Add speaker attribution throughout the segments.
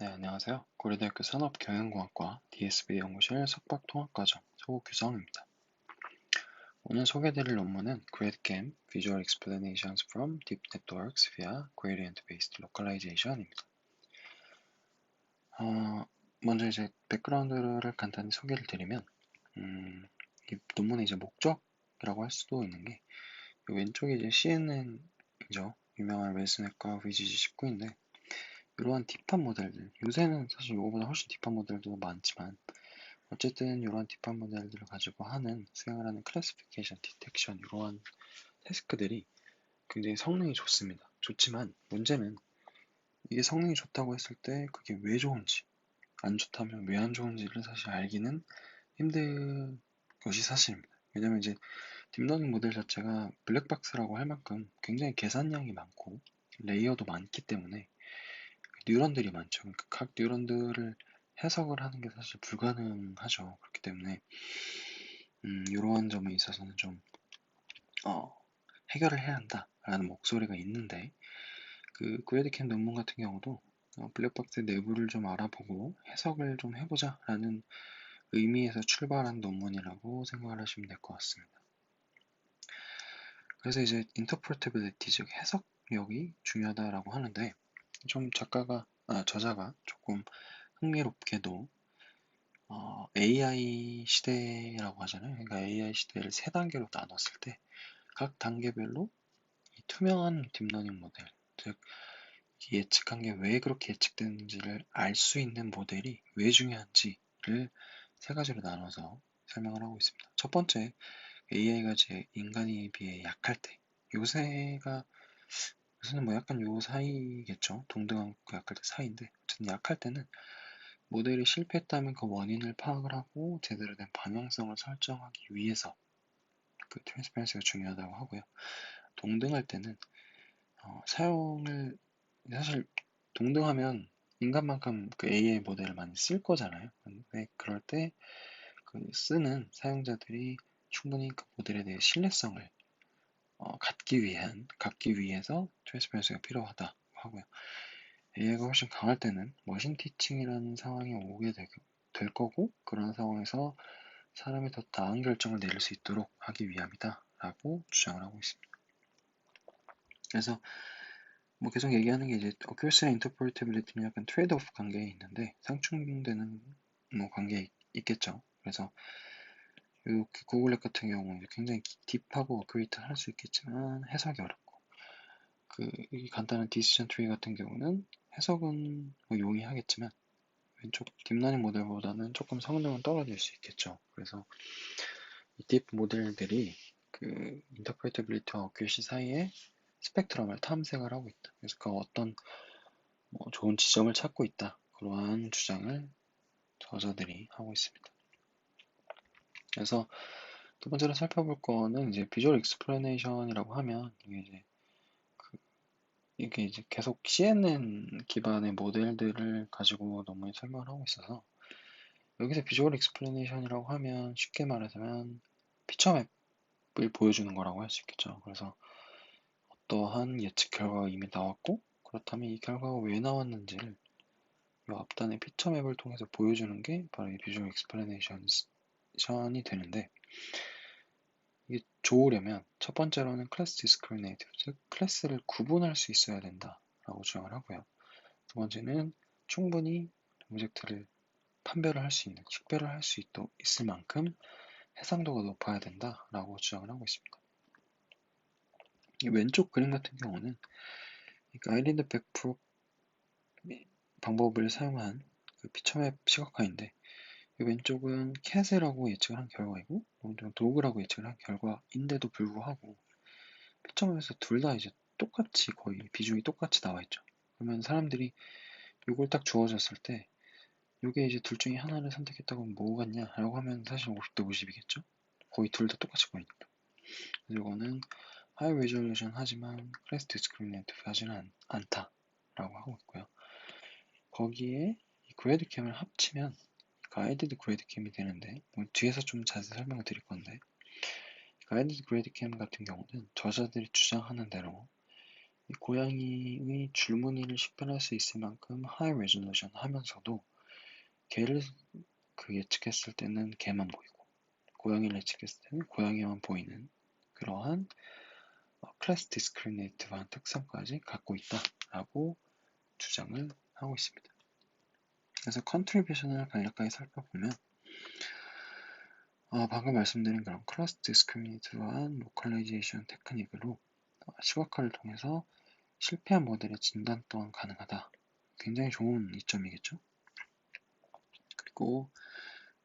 Speaker 1: 네, 안녕하세요. 고려대학교 산업경영공학과 DSB 연구실 석박통합과정 서구규성입니다. 오늘 소개해드릴 논문은 GradCam Visual Explanations from Deep Networks via Gradient-Based Localization입니다. 먼저 이제 백그라운드를 간단히 소개를 드리면 이 논문의 이제 목적이라고 할 수도 있는 게 왼쪽에 이제 CNN이죠. 유명한 웰스넷과 VGG19인데 이러한 딥한 모델들, 요새는 사실 이거보다 훨씬 딥한 모델도 많지만 어쨌든 이러한 딥한 모델들을 가지고 수행을 하는 클래시피케이션, 디텍션 이러한 태스크들이 굉장히 성능이 좋습니다. 좋지만 문제는 이게 성능이 좋다고 했을 때 그게 왜 좋은지, 안 좋다면 왜 안 좋은지를 사실 알기는 힘든 것이 사실입니다. 왜냐면 이제 딥러닝 모델 자체가 블랙박스라고 할 만큼 굉장히 계산량이 많고 레이어도 많기 때문에 뉴런들이 많죠. 그러니까 각 뉴런들을 해석을 하는 게 사실 불가능하죠. 그렇기 때문에 이러한 점에 있어서는 좀 해결을 해야 한다라는 목소리가 있는데 그 구에드캠 논문 같은 경우도 블랙박스 내부를 좀 알아보고 해석을 좀 해보자라는 의미에서 출발한 논문이라고 생각을 하시면 될 것 같습니다. 그래서 이제 interpretability 즉 해석력이 중요하다라고 하는데 좀 저자가 조금 흥미롭게도 AI 시대라고 하잖아요. 그러니까 AI 시대를 세 단계로 나눴을 때 각 단계별로 이 투명한 딥러닝 모델, 즉 예측한 게 왜 그렇게 예측되는지를 알 수 있는 모델이 왜 중요한지를 세 가지로 나눠서 설명을 하고 있습니다. 첫 번째, AI가 제 인간에 비해 약할 때, 요새는 뭐 약간 요 사이겠죠. 동등한 그 약할 때 사이인데, 어쨌든 약할 때는 모델이 실패했다면 그 원인을 파악을 하고 제대로 된 방향성을 설정하기 위해서 그 트랜스퍼런시가 중요하다고 하고요. 동등할 때는 사용을 사실 동등하면 인간만큼 그 AI 모델을 많이 쓸 거잖아요. 근데 그럴 때 그 쓰는 사용자들이 충분히 그 모델에 대해 신뢰성을 갖기 위해서 트랜스퍼런시가 필요하다고 하고요. AI가 훨씬 강할 때는 머신 티칭이라는 상황이 오게 될 거고 그런 상황에서 사람이 더 나은 결정을 내릴 수 있도록 하기 위함이다 라고 주장을 하고 있습니다. 그래서 뭐 계속 얘기하는 게 이제 accuracy랑 interpretability는 약간 트레이드오프 관계에 있는데 상충되는 뭐 관계에 있겠죠. 그래서 이 구글랩 같은 경우는 굉장히 딥하고 어큐레이트한 할 수 있겠지만 해석이 어렵고 이 간단한 디시전 트리 같은 경우는 해석은 뭐 용이하겠지만 왼쪽 딥러닝 모델보다는 조금 성능은 떨어질 수 있겠죠. 그래서 이 딥 모델들이 그 인터프레터빌리티와 어큐시 사이에 스펙트럼을 탐색을 하고 있다. 그래서 그 어떤 뭐 좋은 지점을 찾고 있다. 그러한 주장을 저자들이 하고 있습니다. 그래서 두 번째로 살펴볼 거는 이제 비주얼 익스플레네이션이라고 하면 이게 이제 계속 CNN 기반의 모델들을 가지고 너무 설명을 하고 있어서 여기서 비주얼 익스플레네이션이라고 하면 쉽게 말하자면 피처맵을 보여주는 거라고 할 수 있겠죠. 그래서 어떠한 예측 결과가 이미 나왔고 그렇다면 이 결과가 왜 나왔는지를 이 앞단의 피처맵을 통해서 보여주는 게 바로 이 비주얼 익스플레네이션이 되는데 이게 좋으려면 첫 번째로는 클래스 디스크리미네이티브 즉 클래스를 구분할 수 있어야 된다라고 주장을 하고요. 두 번째는 충분히 오브젝트를 판별을 할 수 있는 식별을 할 수 있을 만큼 해상도가 높아야 된다라고 주장을 하고 있습니다. 이 왼쪽 그림 같은 경우는 가이디드 백프로 방법을 사용한 그 피처맵 시각화인데 이 왼쪽은 캣이라고 예측을 한 결과이고 오른쪽은 도그라고 예측을 한 결과인데도 불구하고 피처맵에서 둘 다 이제 똑같이 거의 비중이 똑같이 나와 있죠. 그러면 사람들이 이걸 딱 주어졌을 때 이게 이제 둘 중에 하나를 선택했다고 하면 뭐 같냐 라고 하면 사실 50대 50이겠죠. 거의 둘 다 똑같이 보이니까. 그래서 이거는 하이 레졸루션 하지만 클래스 디스크리미네이티브 하지는 않다라고 하고 있고요. 거기에 이 그래드캠을 합치면 가이디드 그래드캠이 되는데 뭐 뒤에서 좀 자세히 설명을 드릴 건데 가이디드 그래드캠 같은 경우는 저자들이 주장하는 대로 이 고양이의 줄무늬를 식별할 수 있을 만큼 하이 레졸루션 하면서도 개를 예측했을 때는 개만 보이고 고양이를 예측했을 때는 고양이만 보이는 그러한 클래스 디스크리미네이티브한 특성까지 갖고 있다라고 주장을 하고 있습니다. 그래서 컨트리뷰션을 간략하게 살펴보면 방금 말씀드린 그런 클래스 디스크리미네이티브한 로컬라이제이션 테크닉으로 시각화를 통해서 실패한 모델의 진단 또한 가능하다. 굉장히 좋은 이점이겠죠. 그리고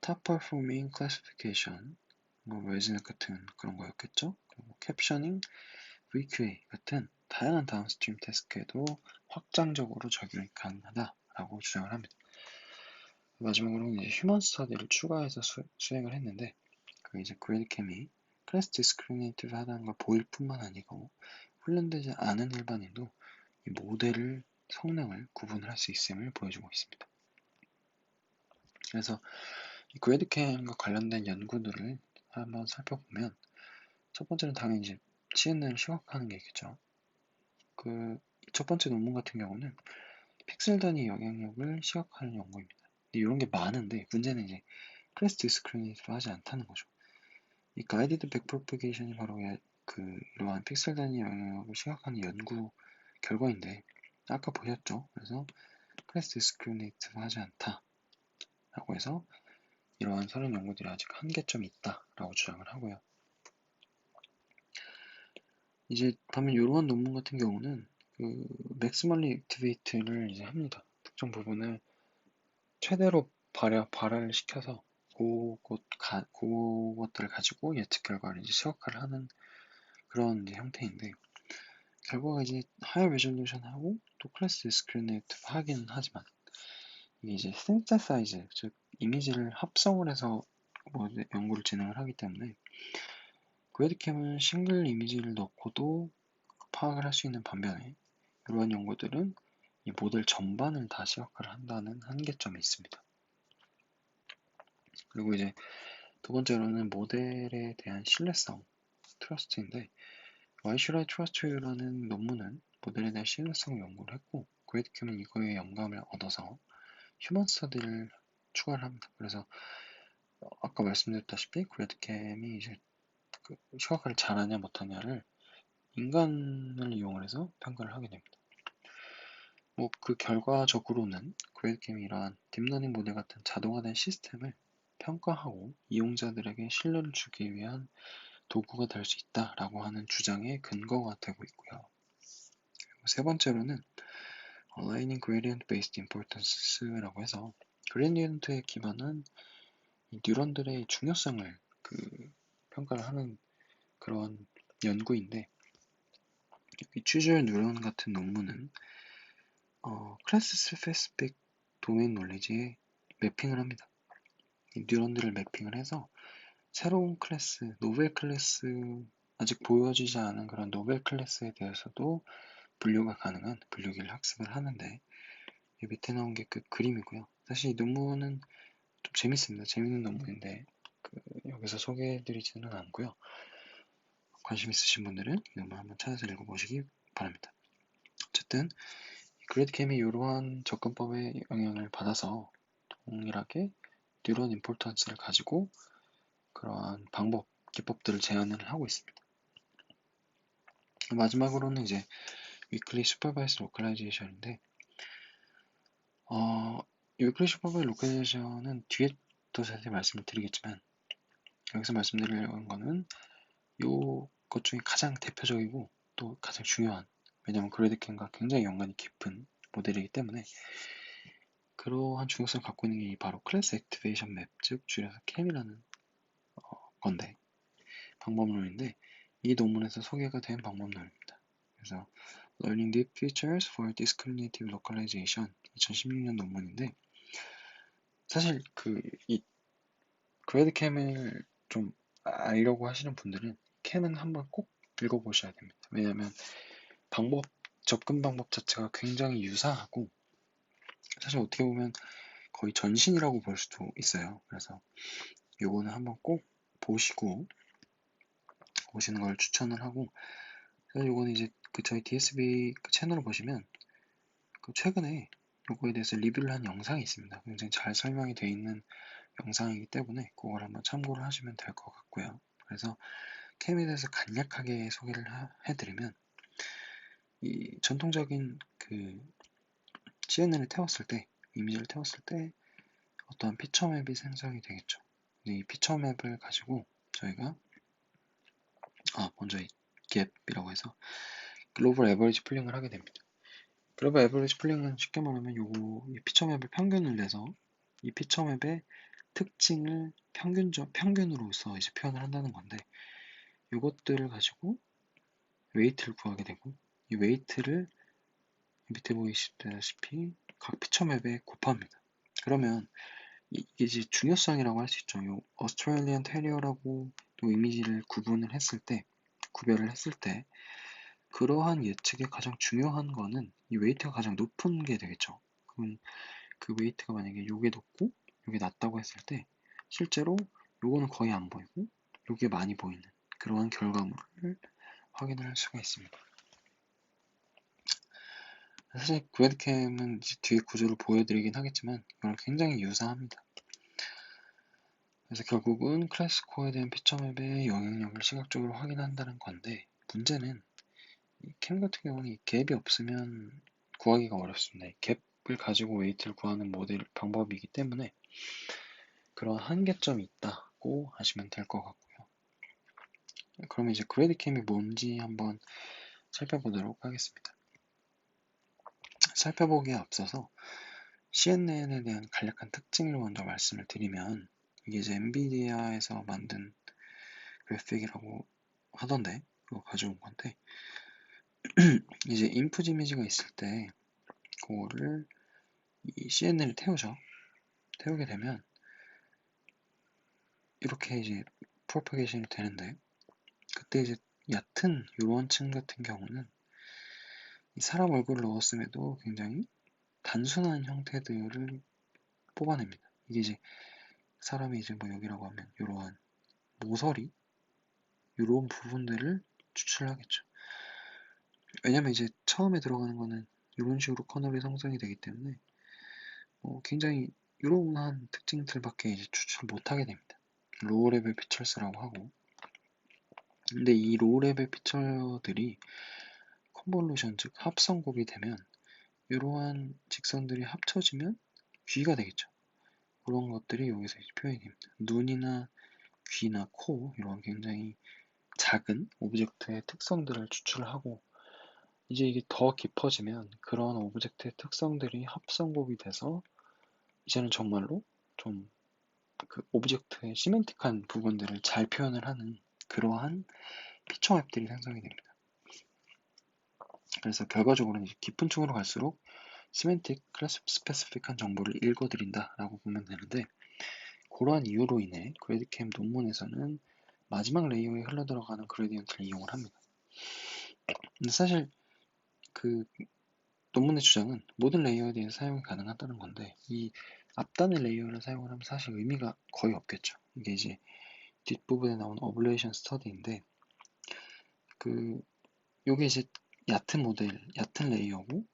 Speaker 1: Top Performing Classification, 웨즈넷 같은 그런 거였겠죠. 그리고 캡셔닝, VQA 같은 다양한 다운스트림 태스크에도 확장적으로 적용이 가능하다라고 주장을 합니다. 마지막으로는 이제 휴먼 스터디를 추가해서 수행을 했는데 이제 그레이드캠이 클래스 디스크리미네이티브 하다는 걸 보일 뿐만 아니고 훈련되지 않은 일반인도 이 모델을 성능을 구분할 수 있음을 보여주고 있습니다. 그래서 이 그레이드캠과 관련된 연구들을 한번 살펴보면 첫 번째는 당연히 이제 CNN을 시각화하는 게 있겠죠. 첫 번째 논문 같은 경우는 픽셀 단위 영향력을 시각화하는 연구입니다. 이런 게 많은데 문제는 이제 클래스 디스크리미네이티브 하지 않다는 거죠. 이 가이디드 백프로피게이션이 바로 이러한 픽셀 단위 영향력을 시각화하는 연구 결과인데 아까 보셨죠? 그래서 클래스 디스크리미네이티브 하지 않다 라고 해서 이러한 서론 연구들이 아직 한계점이 있다 라고 주장을 하고요. 이제 반면 이러한 논문 같은 경우는 맥시멀리 액티베이트를 이제 합니다. 특정 부분을 최대로 발화를 시켜서 그것들을 가지고 예측 결과를 이제 시각화를 하는 그런 이제 형태인데 결과가 이제 하이 레졸루션하고 또 클래스 디스크리미네이티브 하긴 하지만 이게 이제 신세사이즈 즉 이미지를 합성을 해서 연구를 진행을 하기 때문에 그레이드캠은 싱글 이미지를 넣고도 파악을 할 수 있는 반면에 이러한 연구들은 이 모델 전반을 다 시각화를 한다는 한계점이 있습니다. 그리고 이제 두 번째로는 모델에 대한 신뢰성, 트러스트인데 Why Should I Trust You라는 논문은 모델에 대한 신뢰성 연구를 했고 그레이드캠은 이거에 영감을 얻어서 휴먼 스터디를 추가를 합니다. 그래서 아까 말씀드렸다시피 그레이드캠이 이제 시각화를 잘하냐 못하냐를 인간을 이용을 해서 평가를 하게 됩니다. 그 결과적으로는 그레이드캠이 이러한 딥러닝 모델 같은 자동화된 시스템을 평가하고 이용자들에게 신뢰를 주기 위한 도구가 될 수 있다라고 하는 주장의 근거가 되고 있고요. 그리고 세 번째로는 Aligning Gradient Based Importance라고 해서 그레디언트에 기반한 이 뉴런들의 중요성을 평가를 하는 그런 연구인데 이 취주얼 뉴런 같은 논문은 클래스 스페시픽 도메인 놀리지에 매핑을 합니다. 이 뉴런들을 매핑을 해서 새로운 클래스, 노벨 클래스, 아직 보여지지 않은 그런 노벨 클래스에 대해서도 분류가 가능한 분류기를 학습을 하는데 이 밑에 나온 게 그림이고요. 사실 이 논문은 좀 재밌습니다. 재밌는 논문인데 여기서 소개해드리지는 않고요. 관심 있으신 분들은 이 논문 한번 찾아서 읽어보시기 바랍니다. 어쨌든 그레이드캠이 이러한 접근법의 영향을 받아서 동일하게 뉴런 임포턴스를 가지고 그러한 기법들을 제안을 하고 있습니다. 마지막으로는 이제 위클리 슈퍼바이스 로컬라이제이션인데 위클리 슈퍼바이스 로컬라이제이션은 뒤에 더 자세히 말씀을 드리겠지만 여기서 말씀드리려는 거는 것 중에 가장 대표적이고 또 가장 중요한 왜냐하면 그레이드캠과 굉장히 연관이 깊은 모델이기 때문에 그러한 중요성을 갖고 있는 게 바로 클래스 액티베이션 맵, 즉 줄여서 캠이라는 건데 방법론인데 이 논문에서 소개가 된 방법론입니다. 그래서 Learning Deep Features for Discriminative Localization 2016년 논문인데 사실 이 그레이드캠을 좀 알려고 하시는 분들은 캠은 한번 꼭 읽어보셔야 됩니다. 왜냐하면 접근 방법 자체가 굉장히 유사하고 사실 어떻게 보면 거의 전신이라고 볼 수도 있어요. 그래서 요거는 한번 꼭 보시고 오시는 걸 추천을 하고 그래서 요거는 이제 저희 DSB 채널을 보시면 최근에 요거에 대해서 리뷰를 한 영상이 있습니다. 굉장히 잘 설명이 되어 있는 영상이기 때문에 그걸 한번 참고를 하시면 될 것 같고요. 그래서 캠에 대해서 간략하게 소개를 해드리면, 이 전통적인 CNN을 태웠을 때, 이미지를 태웠을 때 어떠한 피처 맵이 생성이 되겠죠. 이 피처 맵을 가지고 저희가 먼저 이 갭이라고 해서 글로벌 에버리지 풀링을 하게 됩니다. 글로벌 에버리지 풀링은 쉽게 말하면 이 피처 맵을 평균을 내서 이 피처 맵의 특징을 평균으로서 이제 표현을 한다는 건데, 이것들을 가지고 웨이트를 구하게 되고, 이 웨이트를 밑에 보이시다시피 각 피처 맵에 곱합니다. 그러면 이게 이제 중요성이라고 할 수 있죠. 요 오스트레일리안 테리어라고 또 이미지를 구별을 했을 때 그러한 예측의 가장 중요한 거는 이 웨이트가 가장 높은 게 되겠죠. 그럼 그 웨이트가 만약에 요게 높고 요게 낮다고 했을 때 실제로 요거는 거의 안 보이고 요게 많이 보이는 그러한 결과물을 확인을 할 수가 있습니다. 사실 그래드캠은 뒤에 구조를 보여드리긴 하겠지만 이거랑 굉장히 유사합니다. 그래서 결국은 클래스 코어에 대한 피처맵의 영향력을 시각적으로 확인한다는 건데, 문제는 이 캠 같은 경우는 이 갭이 없으면 구하기가 어렵습니다. 이 갭을 가지고 웨이트를 구하는 모델 방법이기 때문에 그런 한계점이 있다고 하시면 될 것 같고요. 그러면 이제 그래드캠이 뭔지 한번 살펴보도록 하겠습니다. 살펴보기에 앞서서 CNN에 대한 간략한 특징을 먼저 말씀을 드리면, 이게 이제 엔비디아에서 만든 그래픽이라고 하던데 그거 가져온 건데, 이제 인풋 이미지가 있을 때 그거를 이 CNN을 태우게 되면 이렇게 이제 프로파게이션이 되는데, 그때 이제 얕은 요런 층 같은 경우는 이 사람 얼굴을 넣었음에도 굉장히 단순한 형태들을 뽑아냅니다. 이게 이제 사람이 이제 뭐 여기라고 하면 이러한 모서리 이런 부분들을 추출하겠죠. 왜냐면 이제 처음에 들어가는 거는 이런 식으로 커널이 형성이 되기 때문에 굉장히 이러한 특징들밖에 이제 추출 못하게 됩니다. 로우 레벨 피처스라고 하고, 근데 이 로우 레벨 피처들이 컨볼루션 즉 합성곱이 되면 이러한 직선들이 합쳐지면 귀가 되겠죠. 그런 것들이 여기서 이제 표현이 됩니다. 눈이나 귀나 코 이런 굉장히 작은 오브젝트의 특성들을 추출하고, 이제 이게 더 깊어지면 그런 오브젝트의 특성들이 합성곱이 돼서 이제는 정말로 좀 그 오브젝트의 시멘틱한 부분들을 잘 표현을 하는 그러한 피처 맵들이 생성이 됩니다. 그래서 결과적으로는 이제 깊은 층으로 갈수록 시멘틱, 클래스 스페시픽한 정보를 읽어드린다 라고 보면 되는데, 그러한 이유로 인해 그래드캠 논문에서는 마지막 레이어에 흘러들어가는 그레디언트를 이용을 합니다. 근데 사실 그 논문의 주장은 모든 레이어에 대해서 사용이 가능하다는 건데, 이 앞단의 레이어를 사용을 하면 사실 의미가 거의 없겠죠. 이게 이제 뒷부분에 나오는 어블레이션 스터디인데, 요게 이제 얕은 레이어고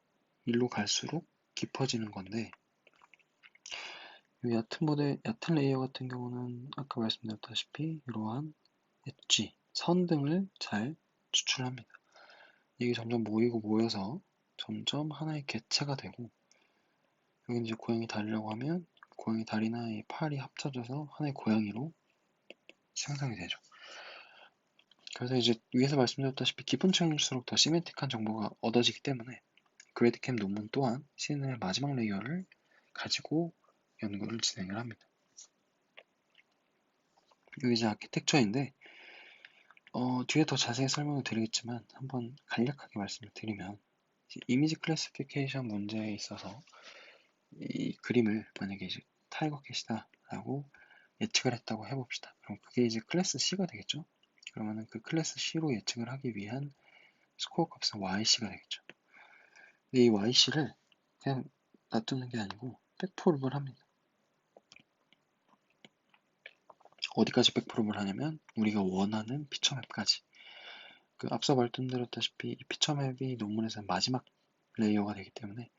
Speaker 1: 일로 갈수록 깊어지는 건데, 이 얕은 레이어 같은 경우는 아까 말씀드렸다시피 이러한 엣지, 선 등을 잘 추출합니다. 이게 점점 모이고 모여서 점점 하나의 개체가 되고, 여기 이제 고양이 다리라고 하면 고양이 다리나 이 팔이 합쳐져서 하나의 고양이로 생성이 되죠. 그래서 이제 위에서 말씀드렸다시피 깊은 층일수록 더 시멘틱한 정보가 얻어지기 때문에 그래드캠 논문 또한 CNN의 마지막 레이어를 가지고 연구를 진행을 합니다. 여기 이제 아키텍처인데, 뒤에 더 자세히 설명을 드리겠지만 한번 간략하게 말씀을 드리면, 이미지 클래시피케이션 문제에 있어서 이 그림을 만약에 이제 타이거 캣이다 라고 예측을 했다고 해봅시다. 그럼 그게 이제 클래스 C가 되겠죠. 그러면은 그 클래스 C로 예측을 하기 위한 스코어 값은 YC가 되겠죠. 근데 이 YC를 그냥 놔두는 게 아니고 백프롭을 합니다. 어디까지 백프롭을 하냐면 우리가 원하는 피처맵까지. 그 앞서 말씀드렸다시피 이 피처 맵이 논문에서 마지막 레이어가 되기 때문에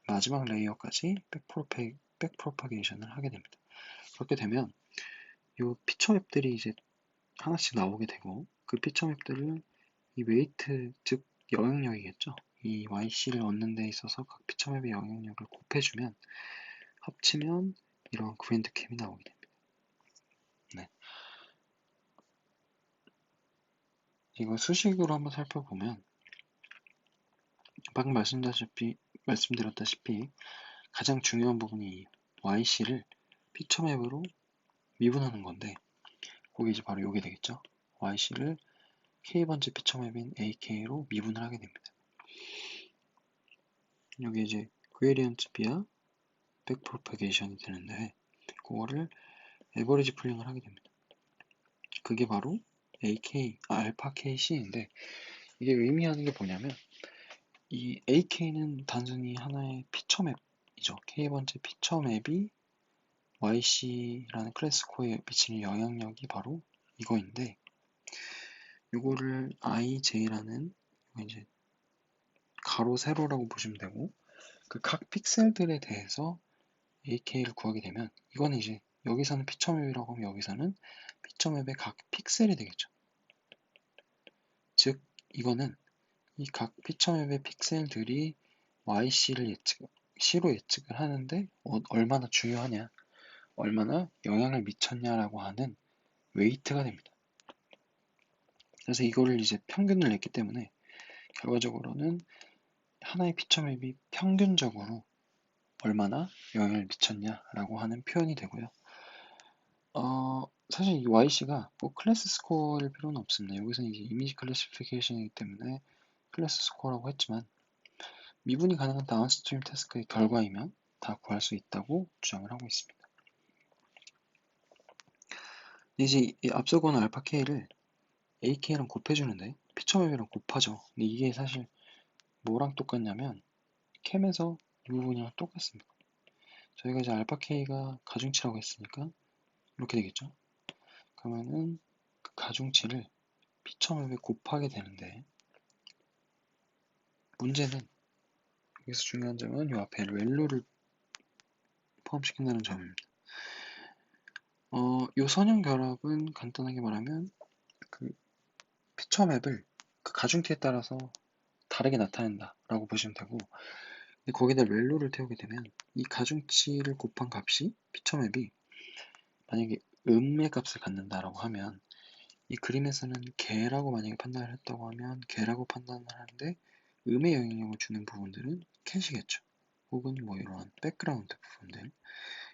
Speaker 1: 마지막 레이어까지 백프로파게이션을 하게 됩니다. 그렇게 되면 이 피처 맵들이 이제 하나씩 나오게 되고 그 피처 맵들을 이 웨이트, 즉 영향력이겠죠. 이 YC를 얻는 데 있어서 각 피처 맵의 영향력을 곱해주면 합치면 이런 그랜드 캠이 나오게 됩니다. 네. 이거 수식으로 한번 살펴보면 방금 말씀드렸다시피 가장 중요한 부분이 YC를 피처 맵으로 미분하는 건데 그게 이제 바로 요게 되겠죠. YC를 K번째 피처 맵인 AK로 미분을 하게 됩니다. 여기 이제 그레디언트 비아 백프로파게이션이 되는데 그거를 에버리지 풀링을 하게 됩니다. 그게 바로 알파 KC인데 이게 의미하는 게 뭐냐면 이 AK는 단순히 하나의 피처 맵이죠. K번째 피처 맵이 YC라는 클래스 코어에 미치는 영향력이 바로 이거인데 이거를 IJ라는 이제 가로 세로라고 보시면 되고 그 각 픽셀들에 대해서 AK를 구하게 되면 이거는 이제 여기서는 피처 맵이라고 하면 여기서는 피처 맵의 각 픽셀이 되겠죠. 즉 이거는 이 각 피처 맵의 픽셀들이 YC를 C로 예측을 하는데 얼마나 중요하냐, 얼마나 영향을 미쳤냐라고 하는 웨이트가 됩니다. 그래서 이거를 이제 평균을 냈기 때문에 결과적으로는 하나의 피처 맵이 평균적으로 얼마나 영향을 미쳤냐라고 하는 표현이 되고요. 사실 이 YC가 꼭 클래스 스코어일 필요는 없습니다. 여기서는 이제 이미지 클래시피케이션이기 때문에 클래스 스코어라고 했지만 미분이 가능한 다운스트림 태스크의 결과이면 다 구할 수 있다고 주장을 하고 있습니다. 이제 이 앞서거는 알파 K를 AK랑 곱해주는데 피처맵이랑 곱하죠. 근데 이게 사실 뭐랑 똑같냐면 캠에서 이 부분이랑 똑같습니다. 저희가 이제 알파 K가 가중치라고 했으니까 이렇게 되겠죠. 그러면은 그 가중치를 피처맵에 곱하게 되는데 문제는 여기서 중요한 점은 이 앞에 렐로를 포함시킨다는 점입니다. 이 선형 결합은 간단하게 말하면 그 피처맵을 그 가중치에 따라서 다르게 나타낸다라고 보시면 되고 거기다 렐로를 태우게 되면 이 가중치를 곱한 값이 피처맵이 만약에 음의 값을 갖는다라고 하면 이 그림에서는 개라고 만약에 판단을 했다고 하면 개라고 판단을 하는데 음의 영향력을 주는 부분들은 캣이겠죠. 혹은 뭐 이러한 백그라운드 부분들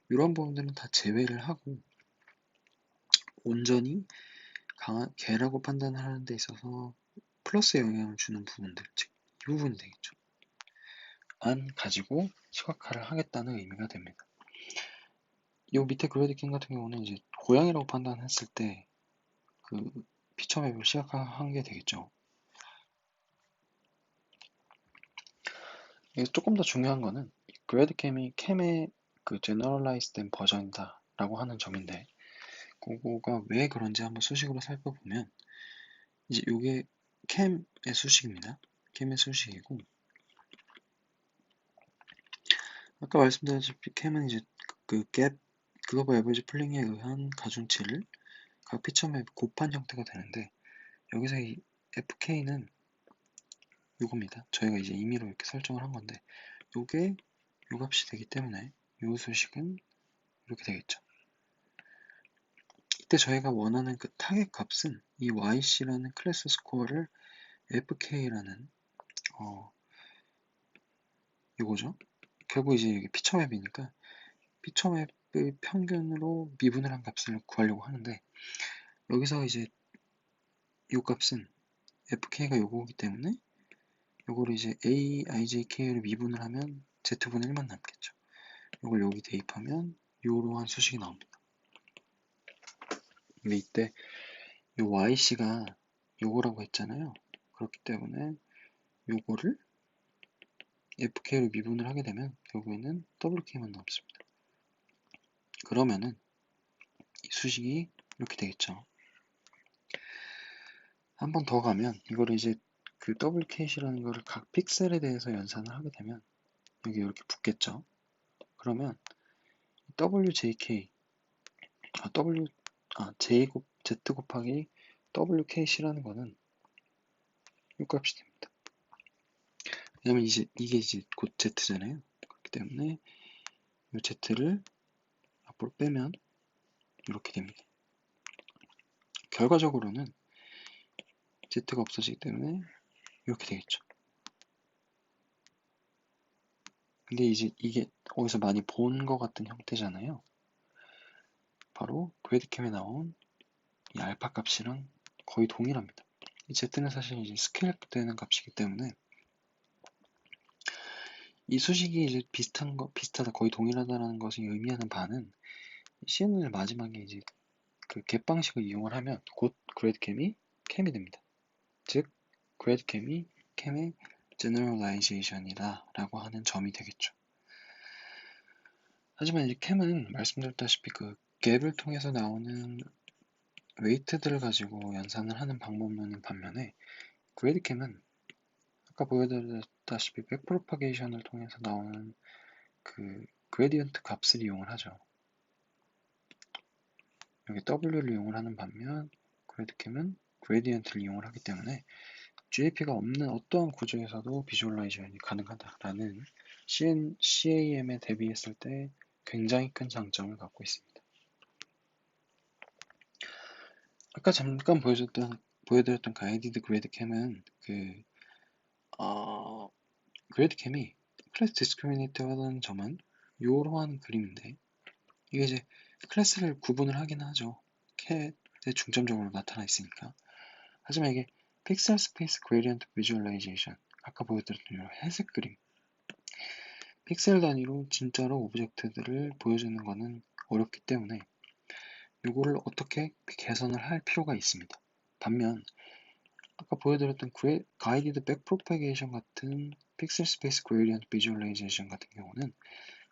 Speaker 1: 이런 부분들은 다 제외를 하고 온전히 개라고 판단을 하는 데 있어서 플러스 영향을 주는 부분들 즉 이 부분이 되겠죠. 안 가지고 시각화를 하겠다는 의미가 됩니다. 이 밑에 그래디킹 같은 경우는 이제 고양이라고 판단했을 때 그 피처 맵을 시각화한 게 되겠죠. 여기서 조금 더 중요한 거는 그래드캠이 캠의 그 제너럴라이즈 된 버전이다 라고 하는 점인데 그거가 왜 그런지 한번 수식으로 살펴보면 이제 이게 캠의 수식입니다. 캠의 수식이고 아까 말씀드렸다시피 캠은 이제 그 갭 그거버 에버리지 플링에 의한 가중치를 각 피처맵 곱한 형태가 되는데 여기서 이 FK는 요겁니다. 저희가 이제 임의로 이렇게 설정을 한 건데 요게 요 값이 되기 때문에 요 수식은 이렇게 되겠죠. 이때 저희가 원하는 그 타겟 값은 이 YC라는 클래스 스코어를 FK라는 요거죠. 결국 이제 이게 피처맵이니까 피처맵의 평균으로 미분을 한 값을 구하려고 하는데 여기서 이제 요 값은 FK가 요거기 때문에 요거를 이제 A, IJK를 미분을 하면 Z분의 1만 남겠죠. 요걸 여기 대입하면 요러한 수식이 나옵니다. 근데 이때 요 YC가 요거라고 했잖아요. 그렇기 때문에 요거를 FK로 미분을 하게 되면 결국에는 WK만 남습니다. 그러면은 이 수식이 이렇게 되겠죠. 한 번 더 가면 이거를 이제 그 WKC라는 거를 각 픽셀에 대해서 연산을 하게 되면 여기 이렇게 붙겠죠. 그러면 WJK Z 곱하기 WKC라는 거는 이 값이 됩니다. 왜냐면 이게 이제 곧 Z잖아요. 그렇기 때문에 이 Z를 앞으로 빼면 이렇게 됩니다. 결과적으로는 Z가 없어지기 때문에 이렇게 되겠죠. 근데 이제 이게 어디서 많이 본 것 같은 형태잖아요. 바로 그래드캠에 나온 이 알파 값이랑 거의 동일합니다. 이 Z는 사실 이제 스케일 되는 값이기 때문에 이 수식이 이제 비슷하다, 거의 동일하다라는 것이 의미하는 바는 CNN을 마지막에 이제 그 갭 방식을 이용을 하면 곧 그래드캠이 캠이 됩니다. 즉, 그래드캠이 캠의 제너럴라이제이션이다 라고 하는 점이 되겠죠. 하지만 이제 캠은 말씀드렸다시피 그 갭을 통해서 나오는 웨이트들을 가지고 연산을 하는 방법론인 반면에 그래드캠은 아까 보여드렸다시피 백프로파게이션을 통해서 나오는 그 그레디언트 값을 이용을 하죠. 여기 W를 이용을 하는 반면 그래드캠은 그레디언트를 이용을 하기 때문에 GAP가 없는 어떠한 구조에서도 비주얼라이제이션이 가능하다라는 CAM에 대비했을 때 굉장히 큰 장점을 갖고 있습니다. 아까 잠깐 보여드렸던 가이디드 그래드캠은 그래드캠이 클래스 디스크리미네이터 하는 점은 이러한 그림인데 이게 이제 클래스를 구분을 하긴 하죠. 캣에 중점적으로 나타나 있으니까. 하지만 이게 픽셀 스페이스 그레디언트 비주얼라이제이션 아까 보여드렸던 이런 회색 그림 픽셀 단위로 진짜로 오브젝트들을 보여주는 것은 어렵기 때문에 이거를 어떻게 개선을 할 필요가 있습니다. 반면 아까 보여드렸던 가이디드 백프로파게이션 같은 픽셀 스페이스 그레디언트 비주얼라이제이션 같은 경우는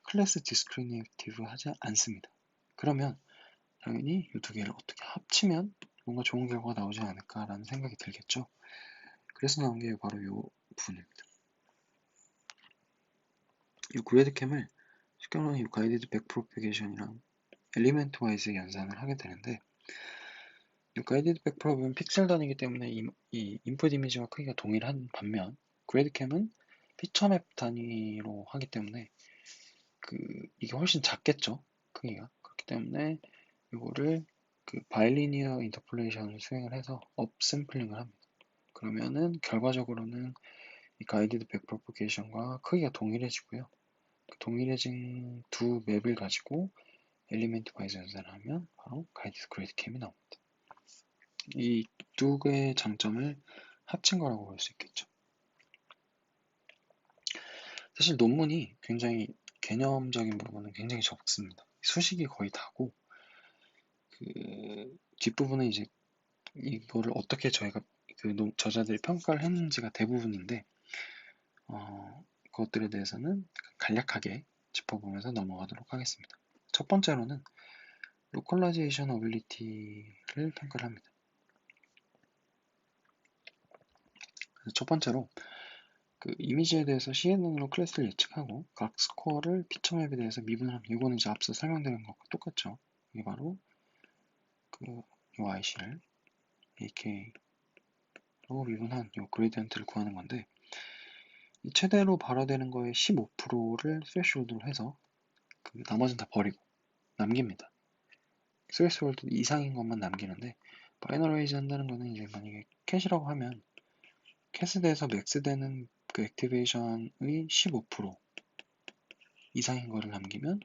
Speaker 1: 클래스 디스크리미네이티브 하지 않습니다. 그러면 당연히 이 두 개를 어떻게 합치면 뭔가 좋은 결과가 나오지 않을까라는 생각이 들겠죠. 그래서 나온 게 바로 이 부분입니다. 이 그래드캠을 쉽게 말하면 이 가이디드 백프로파게이션이랑 엘리멘트 와이즈 연산을 하게 되는데 이 가이디드 백프로는 픽셀 단위이기 때문에 이 인풋 이미지와 크기가 동일한 반면 그래드캠은 피처맵 단위로 하기 때문에 이게 훨씬 작겠죠. 크기가. 그렇기 때문에 이거를 바이리니어 인터폴레이션을 수행을 해서 업샘플링을 합니다. 그러면은 결과적으로는 이 가이디드 백프로포게이션과 크기가 동일해지고요. 동일해진 두 맵을 가지고 엘리멘트 와이즈 연산을 하면 바로 가이디드 그래드캠이 나옵니다. 이 두 개의 장점을 합친 거라고 볼 수 있겠죠. 사실 논문이 굉장히 개념적인 부분은 굉장히 적습니다. 수식이 거의 다고 뒷부분은 이제 이거를 어떻게 저희가 저자들이 평가를 했는지가 대부분인데 그것들에 대해서는 간략하게 짚어보면서 넘어가도록 하겠습니다. 첫 번째로는 로컬라이제이션 어빌리티를 평가를 합니다. 첫 번째로 이미지에 대해서 CNN으로 클래스를 예측하고 각 스코어를 피처맵에 대해서 미분을 합니다. 이거는 이제 앞서 설명드린 것과 똑같죠. 이게 바로 이 IC를 AK로 미분한 이 그레디언트를 구하는 건데 최대로 발화되는 거의 15%를 스레시홀드로 해서 나머지는 다 버리고 남깁니다. 스레시홀드 이상인 것만 남기는데 바이너라이즈 한다는 거는 이제 만약에 캣이라고 하면 캣에 대해서 맥스되는 액티베이션의 15% 이상인 거를 남기면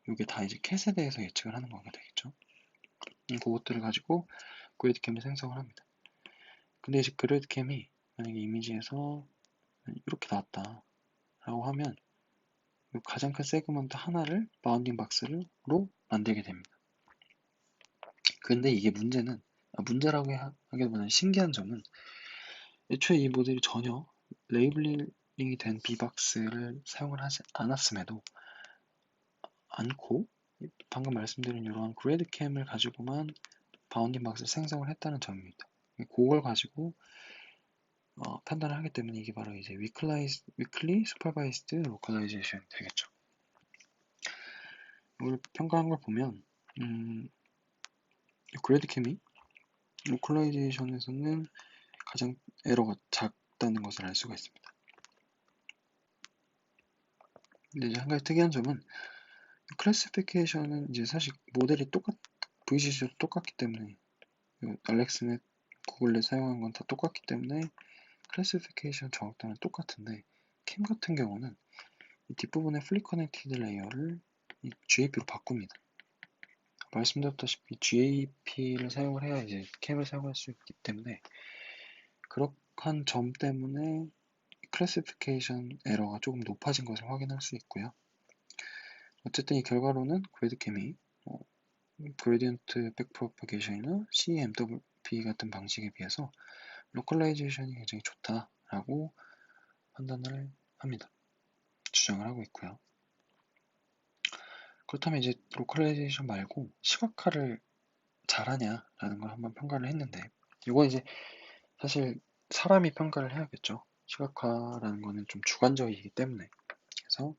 Speaker 1: 이게 다 이제 캣에 대해서 예측을 하는 거가 되겠죠. 그것들을 가지고 그래드캠을 생성을 합니다. 근데 이제 그래드캠이 만약에 이미지에서 이렇게 나왔다 라고 하면 가장 큰 세그먼트 하나를 바운딩 박스로 만들게 됩니다. 근데 이게 문제라고 하기보다는 신기한 점은 애초에 이 모델이 전혀 레이블링이 된 B박스를 사용을 하지 않고 방금 말씀드린 이러한 그래드캠을 가지고만 바운딩 박스를 생성을 했다는 점입니다. 그걸 가지고 판단을 하기 때문에 이게 바로 이제 weakly supervised localization 되겠죠. 이걸 평가한 걸 보면 그래드캠이 로컬라이제이션에서는 가장 에러가 작다는 것을 알 수가 있습니다. 근데 이제 한 가지 특이한 점은 클래시피케이션은 이제 사실 모델이 VCC도 똑같기 때문에 알렉스넷, 구글넷 사용한 건 다 똑같기 때문에 클래시피케이션 정확도는 똑같은데 캠 같은 경우는 이 뒷부분의 플립 커넥티드 레이어를 GAP로 바꿉니다. 말씀드렸다시피 GAP를 사용을 해야 이제 캠을 사용할 수 있기 때문에 그러한 점 때문에 클래시피케이션 에러가 조금 높아진 것을 확인할 수 있고요. 어쨌든 이 결과로는 그래드캠이 그레디언트 백프로파게이션이나 CMWP 같은 방식에 비해서 로컬라이제이션이 굉장히 좋다라고 판단을 합니다. 주장을 하고 있고요. 그렇다면 이제 로컬라이제이션 말고 시각화를 잘하냐라는 걸 한번 평가를 했는데 이건 이제 사실 사람이 평가를 해야겠죠. 시각화라는 거는 좀 주관적이기 때문에 그래서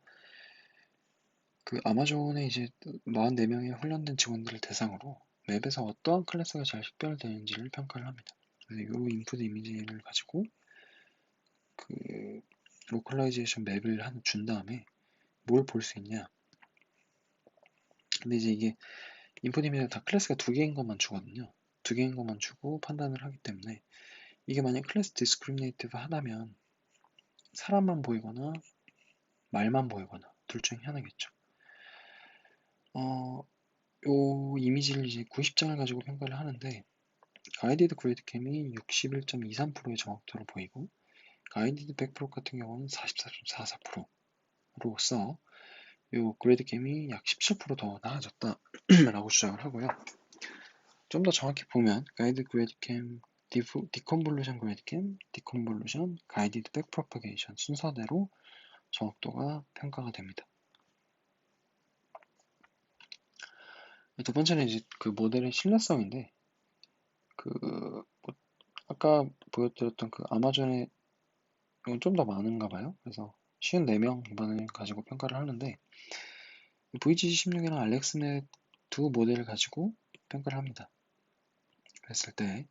Speaker 1: 그 아마존에 이제 44명의 훈련된 직원들을 대상으로 맵에서 어떠한 클래스가 잘 식별되는지를 평가를 합니다. 그래서 이 인풋 이미지를 가지고 그 로컬라이제이션 맵을 준 다음에 뭘 볼 수 있냐. 근데 이제 이게 인풋 이미지가 다 클래스가 두 개인 것만 주거든요. 두 개인 것만 주고 판단을 하기 때문에 이게 만약 클래스 디스크리미네이티브 하나면 사람만 보이거나 말만 보이거나 둘 중에 하나겠죠. 요 이미지를 이제 90장을 가지고 평가를 하는데 가이디드 그레이드캠이 61.23%의 정확도를 보이고 가이디드 백프로 같은 경우는 44.44%로서 요 그레이드캠이 약 17%더 나아졌다 라고 주장을 하고요. 좀 더 정확히 보면 가이드 그레이드캠, 디컨볼루션 그레이드캠, 디컨볼루션, 가이디드 백프로파게이션 순서대로 정확도가 평가가 됩니다. 두 번째는 이제 그 모델의 신뢰성인데 아까 보여드렸던 그 아마존의 이건 좀 더 많은가 봐요. 그래서 54명 이번에 가지고 평가를 하는데 VG16이랑 알렉스넷 두 모델을 가지고 평가를 합니다. 그랬을 때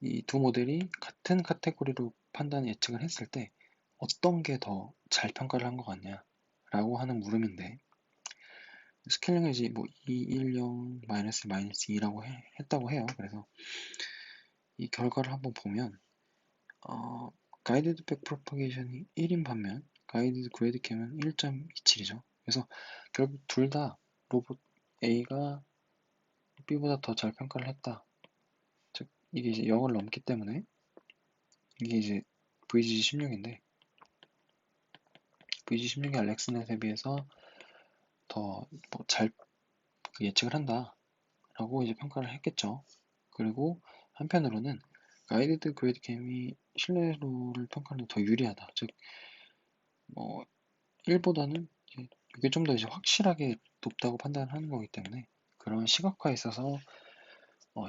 Speaker 1: 이 두 모델이 같은 카테고리로 판단 예측을 했을 때 어떤 게 더 잘 평가를 한 것 같냐 라고 하는 물음인데 스케일링을 이제 뭐 210 2라고 했다고 해요. 그래서 이 결과를 한번 보면 가이드드 백 프로파게이션이 1인 반면 가이드드 그레이드 캠은 1.27이죠. 그래서 결국 둘 다 로봇 A가 B보다 더 잘 평가를 했다. 즉 이게 이제 0을 넘기 때문에 이게 이제 VG16인데 VG16이 알렉스넷에 비해서 더 잘 예측을 한다 라고 이제 평가를 했겠죠. 그리고 한편으로는 가이드드 그레이드 캠이 신뢰도를 평가하는 더 유리하다. 즉 1보다는 이게 좀 더 이제 확실하게 높다고 판단하는 거기 때문에 그런 시각화에 있어서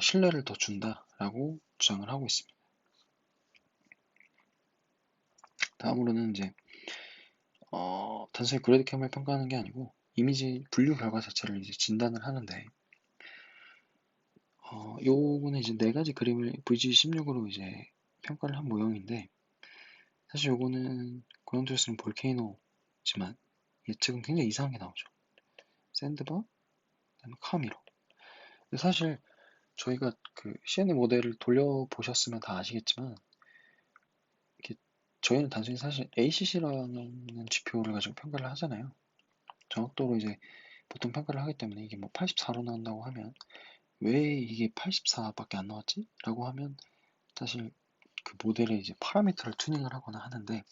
Speaker 1: 신뢰를 더 준다라고 주장을 하고 있습니다. 다음으로는 이제 단순히 그래드캠을 평가하는 게 아니고 이미지 분류 결과 자체를 이제 진단을 하는데 요거는 이제 네 가지 그림을 VG16으로 이제 평가를 한 모형인데 사실 요거는 고영투를 쓰는 볼케이노지만 예측은 굉장히 이상하게 나오죠. 샌드바, 그다음에 카미로. 근데 사실 저희가 그 CNN 모델을 돌려보셨으면 다 아시겠지만 이렇게 저희는 단순히 사실 ACC라는 지표를 가지고 평가를 하잖아요. 정확도로 이제 보통 평가를 하기 때문에 이게 뭐 84로 나온다고 하면 왜 이게 84밖에 안 나왔지? 라고 하면 사실 그 모델의 이제 파라미터를 튜닝을 하거나 하는데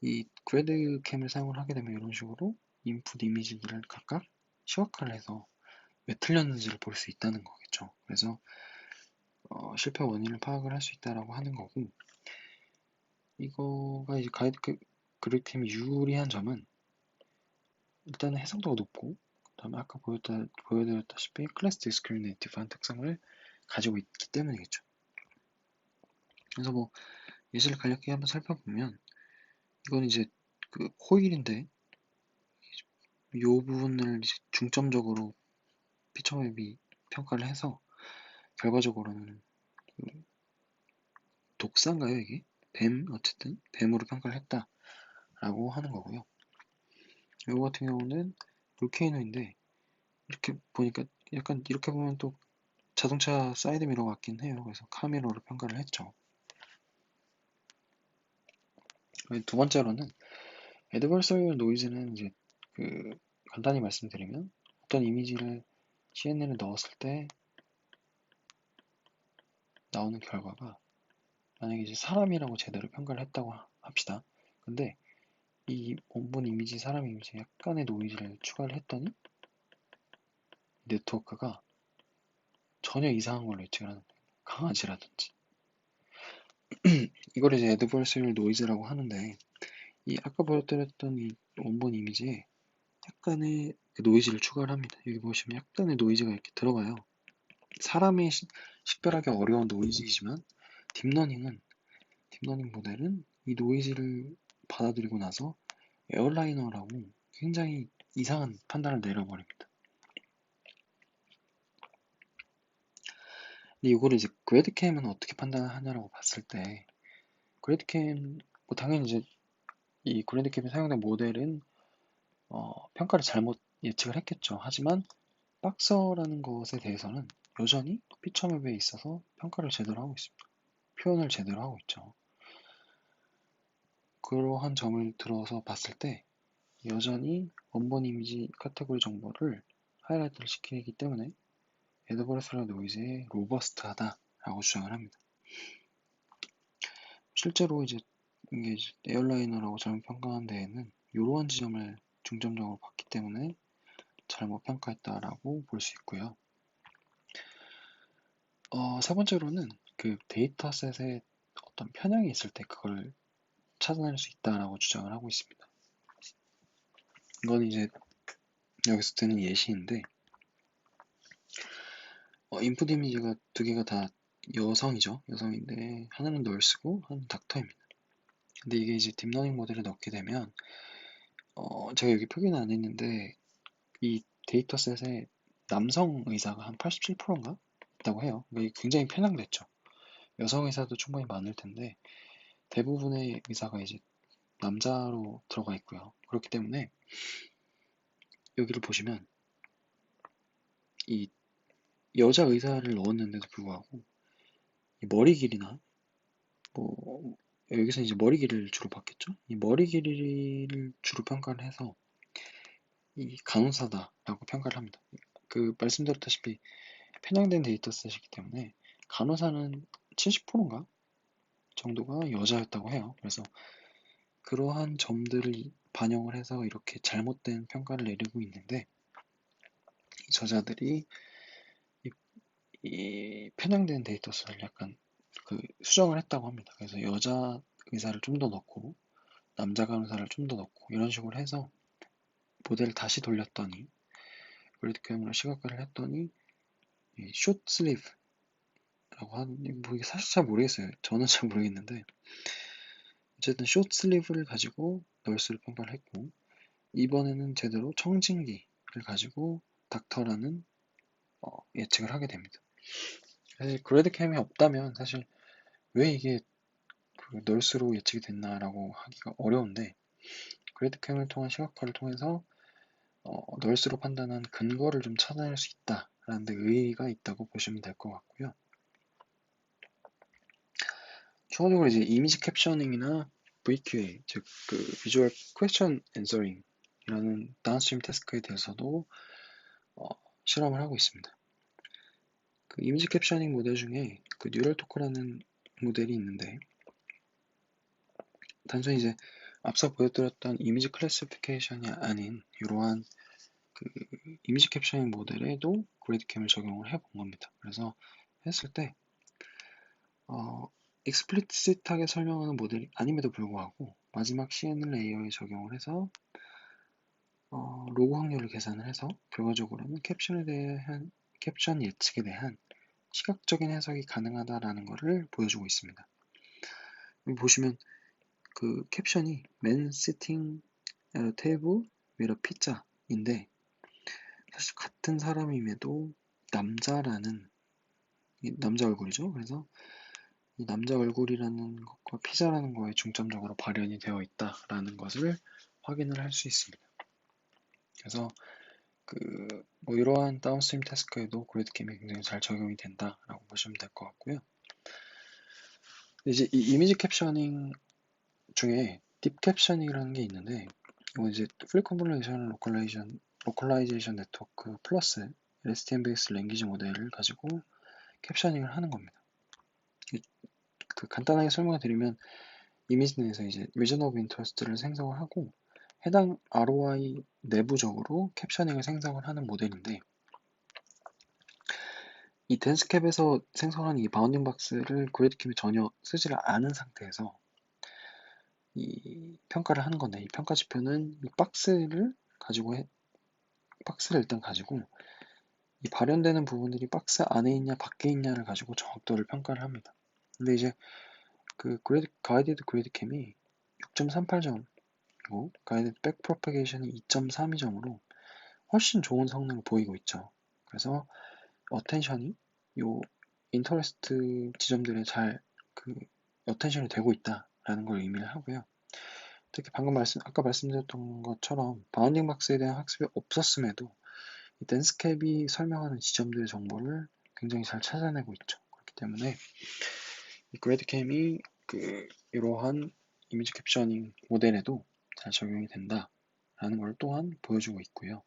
Speaker 1: 이 그래드캠을 사용을 하게 되면 이런 식으로 인풋 이미지들을 각각 시각화를 해서 왜 틀렸는지를 볼 수 있다는 거겠죠. 그래서 실패 원인을 파악을 할 수 있다라고 하는 거고 이거가 이제 그래드캠이 유리한 점은 일단은 해상도가 높고 그다음에 아까 보여드렸다시피 클래스 디스크리미네이티브한 특성을 가지고 있기 때문이겠죠. 그래서 뭐 예시를 간략히 한번 살펴보면 이건 이제 그 호일인데 이 부분을 이제 중점적으로 피처맵이 평가를 해서 결과적으로는 그 독사인가요 이게? 뱀 어쨌든 뱀으로 평가를 했다라고 하는 거고요. 이거 같은 경우는 볼케이노인데 이렇게 보니까 약간 이렇게 보면 또 자동차 사이드 미러 같긴 해요. 그래서 카미러로 평가를 했죠. 두 번째로는 애드버서리얼 노이즈는 이제 그 간단히 말씀드리면 어떤 이미지를 CNN에 넣었을 때 나오는 결과가 만약에 이제 사람이라고 제대로 평가를 했다고 합시다. 근데 이 원본 이미지 사람 이미지에 약간의 노이즈를 추가를 했더니 네트워크가 전혀 이상한 걸로 예측을 하는 거예요. 강아지라든지 이걸 이제 애드버서리얼 노이즈라고 하는데 이 아까 보여드렸던 이 원본 이미지에 약간의 그 노이즈를 추가를 합니다. 여기 보시면 약간의 노이즈가 이렇게 들어가요. 사람이 식별하기 어려운 노이즈이지만 딥러닝은 딥러닝 모델은 이 노이즈를 받아들이고 나서 에어라이너라고 굉장히 이상한 판단을 내려버립니다. 근데 이거를 이제 그래드캠은 어떻게 판단하냐라고 봤을 때 그래드캠 뭐 당연히 이제 이 그래드캠에 사용된 모델은 평가를 잘못 예측을 했겠죠. 하지만 박서라는 것에 대해서는 여전히 피처맵에 있어서 평가를 제대로 하고 있습니다. 표현을 제대로 하고 있죠. 그러한 점을 들어서 봤을 때 여전히 원본 이미지 카테고리 정보를 하이라이트를 시키기 때문에 AWS랑 노이즈에 로버스트하다라고 주장을 합니다. 실제로 이제 이게 에어라이너라고 잘못 평가한 데에는 이러한 지점을 중점적으로 봤기 때문에 잘못 평가했다라고 볼 수 있고요. 세 번째로는 그 데이터셋에 어떤 편향이 있을 때 그걸 찾아낼 수 있다라고 주장을 하고 있습니다. 이건 이제 여기서 드는 예시인데 인풋 이미지가 두 개가 다 여성이죠. 여성인데 하나는 널스고 하나는 닥터입니다. 근데 이게 이제 딥러닝 모델을 넣게 되면 제가 여기 표기는 안 했는데 이 데이터셋에 남성 의사가 한 87%인가 있다고 해요. 그러니까 굉장히 편향됐죠. 여성 의사도 충분히 많을 텐데 대부분의 의사가 이제 남자로 들어가 있고요. 그렇기 때문에 여기를 보시면 이 여자 의사를 넣었는데도 불구하고 이 머리 길이나 뭐 여기서 이제 머리 길이를 주로 봤겠죠. 이 머리 길이를 주로 평가를 해서 이 간호사다라고 평가를 합니다. 그 말씀드렸다시피 편향된 데이터셋이기 때문에 간호사는 70%인가 정도가 여자였다고 해요. 그래서 그러한 점들을 반영을 해서 이렇게 잘못된 평가를 내리고 있는데 이 저자들이 이 편향된 데이터셋을 약간 그 수정을 했다고 합니다. 그래서 여자 의사를 좀 더 넣고 남자 간호사를 좀 더 넣고 이런 식으로 해서 모델을 다시 돌렸더니 그래드캠으로 시각화를 했더니 숏 슬리브라고 하는 뭐 이게 사실 잘 모르겠어요. 저는 잘 모르겠는데 어쨌든 숏 슬리브를 가지고 널스를 평가를 했고 이번에는 제대로 청진기를 가지고 닥터라는 예측을 하게 됩니다. 사실 그래드캠이 없다면 사실 왜 이게 그 널스로 예측이 됐나라고 하기가 어려운데 그래드캠을 통한 시각화를 통해서 널스로 판단한 근거를 좀 찾아낼 수 있다라는 데 의의가 있다고 보시면 될 것 같고요. 추가적으로 이제 이미지 캡셔닝이나 VQA, 즉 그 비주얼 퀘스천 앤서링이라는 다운스트림 태스크에 대해서도 실험을 하고 있습니다. 그 이미지 캡셔닝 모델 중에 그 뉴럴 토크라는 모델이 있는데 단순히 이제 앞서 보여드렸던 이미지 클래시피케이션이 아닌 이러한 그 이미지 캡셔닝 모델에도 그래드캠을 적용을 해본 겁니다. 그래서 했을 때 익스플리시트하게 설명하는 모델이 아님에도 불구하고 마지막 CNN 레이어에 적용을 해서 로그 확률을 계산을 해서 결과적으로는 캡션 예측에 대한 시각적인 해석이 가능하다라는 것을 보여주고 있습니다. 여기 보시면 그 캡션이 Man sitting at a table with a pizza인데 사실 같은 사람임에도 남자라는 남자 얼굴이죠. 그래서 이 남자 얼굴이라는 것과 피자라는 거에 중점적으로 발현이 되어 있다라는 것을 확인을 할 수 있습니다. 그래서 뭐 이러한 다운스트림 태스크에도 그래드캠이 굉장히 잘 적용이 된다라고 보시면 될 것 같고요. 이제 이 이미지 캡셔닝 중에 딥 캡셔닝이라는 게 있는데 이건 이제 프리 컨볼레이션 로컬라이제이션 네트워크 플러스 LSTM 베이스 랭귀지 모델을 가지고 캡셔닝을 하는 겁니다. 간단하게 설명을 드리면 이미지 내에서 이제 리전 오브 인터스트를 생성을 하고 해당 ROI 내부적으로 캡셔닝을 생성을 하는 모델인데 이 댄스캡에서 생성한 이 바운딩 박스를 그래드캠이 전혀 쓰지를 않은 상태에서 이 평가를 하는 건데 이 평가 지표는 이 박스를 일단 가지고 이 발현되는 부분들이 박스 안에 있냐 밖에 있냐를 가지고 정확도를 평가를 합니다. 근데 이제 가이디드 그래드캠이 6.38점이고 가이디드 백 프로파게이션이 2.32점으로 훨씬 좋은 성능을 보이고 있죠. 그래서 어텐션이 요 인터레스트 지점들에 잘 어텐션이 되고 있다라는 걸 의미를 하고요. 특히 아까 말씀드렸던 것처럼 바운딩 박스에 대한 학습이 없었음에도 이 댄스캡이 설명하는 지점들의 정보를 굉장히 잘 찾아내고 있죠. 그렇기 때문에 이 그래드캠이 이러한 이미지 캡셔닝 모델에도 잘 적용이 된다라는 걸 또한 보여주고 있고요.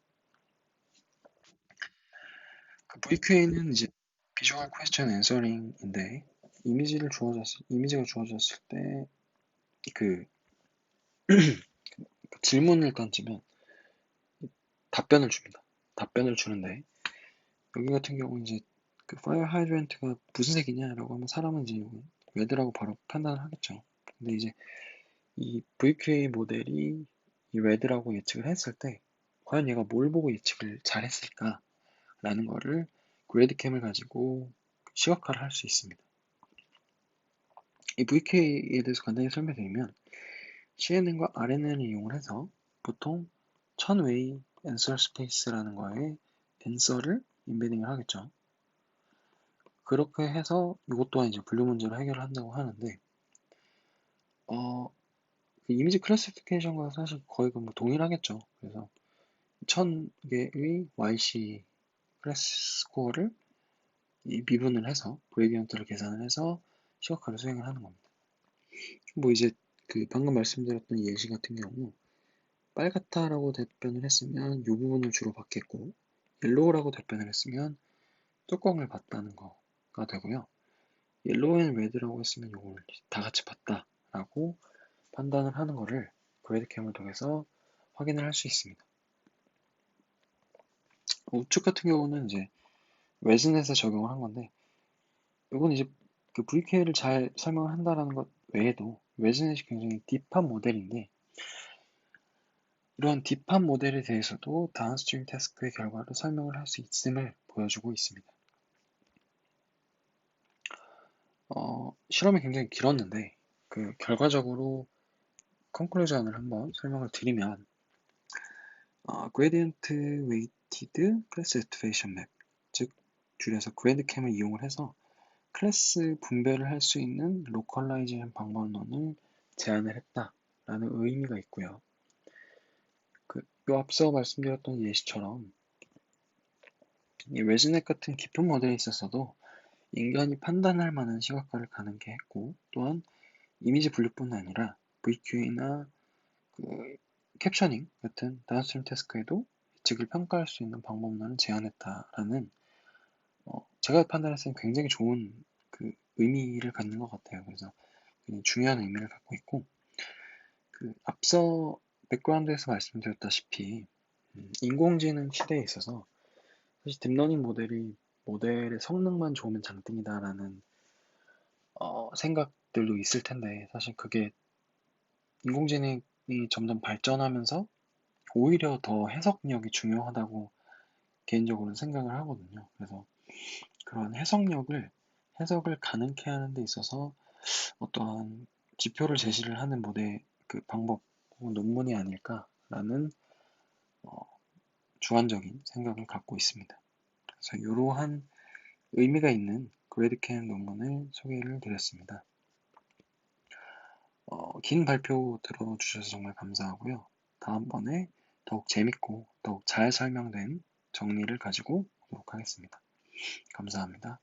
Speaker 1: VQA는 이제 비주얼 퀘스천 앤서링인데 이미지가 주어졌을 때 질문을 던지면 답변을 줍니다. 답변을 주는데 여기 같은 경우 이제 파이어 하이드런트가 무슨 색이냐라고 하면 사람은 이제 레드라고 바로 판단을 하겠죠. 근데 이제 이 VQA 모델이 이 레드라고 예측을 했을 때 과연 얘가 뭘 보고 예측을 잘했을까라는 거를 그래드캠을 가지고 시각화를 할 수 있습니다. 이 VQA에 대해서 간단히 설명드리면 CNN과 RNN을 이용을 해서 보통 1000웨이 앤서 스페이스라는 거에 앤서를 인베딩을 하겠죠. 그렇게 해서 이것 또한 이제 분류 문제를 해결을 한다고 하는데 이미지 클래시피케이션과 사실 거의 뭐 동일하겠죠. 그래서 1000개의 YC 클래스 스코어를 미분을 해서 그레디언트를 계산을 해서 시각화를 수행을 하는 겁니다. 뭐 이제 방금 말씀드렸던 예시 같은 경우 빨갛다라고 답변을 했으면 이 부분을 주로 받겠고 옐로우라고 답변을 했으면 뚜껑을 봤다는 거가 되고요. 옐로우 앤 레드라고 했으면 이걸 다 같이 봤다라고 판단을 하는 거를 그래드캠을 통해서 확인을 할 수 있습니다. 우측 같은 경우는 이제 웨즈넷에 적용을 한 건데 이건 이제 VK를 잘 설명을 한다는 것 외에도 웨즈넷이 굉장히 딥한 모델인데 이러한 딥한 모델에 대해서도 다운스트림 태스크의 결과로 설명을 할 수 있음을 보여주고 있습니다. 실험이 굉장히 길었는데 결과적으로 컨클루전을 한번 설명을 드리면 Gradient Weighted Class Activation Map 즉 줄여서 그래드캠을 이용을 해서 클래스 분별을 할 수 있는 로컬라이제이션 방법론을 제안을 했다라는 의미가 있고요. 요 앞서 말씀드렸던 예시처럼 이 레즈넷 같은 깊은 모델에 있어서도 인간이 판단할 만한 시각화를 가능케 했고 또한 이미지 분류뿐 아니라 VQA나 캡셔닝 같은 다운스트림 태스크에도 예측을 평가할 수 있는 방법론을 제안했다라는 제가 판단했을 때 굉장히 좋은 의미를 갖는 것 같아요. 그래서 굉장히 중요한 의미를 갖고 있고 앞서 백그라운드에서 말씀드렸다시피 인공지능 시대에 있어서 사실 딥러닝 모델의 성능만 좋으면 장땡이다라는 생각들도 있을 텐데 사실 그게 인공지능이 점점 발전하면서 오히려 더 해석력이 중요하다고 개인적으로는 생각을 하거든요. 그래서 그런 해석을 가능케 하는 데 있어서 어떠한 지표를 제시를 하는 그 방법 혹은 논문이 아닐까라는 주관적인 생각을 갖고 있습니다. 그래서 이러한 의미가 있는 그래드캔 논문을 소개를 드렸습니다. 긴 발표 들어주셔서 정말 감사하고요. 다음번에 더욱 재밌고 더욱 잘 설명된 정리를 가지고 오도록 하겠습니다. 감사합니다.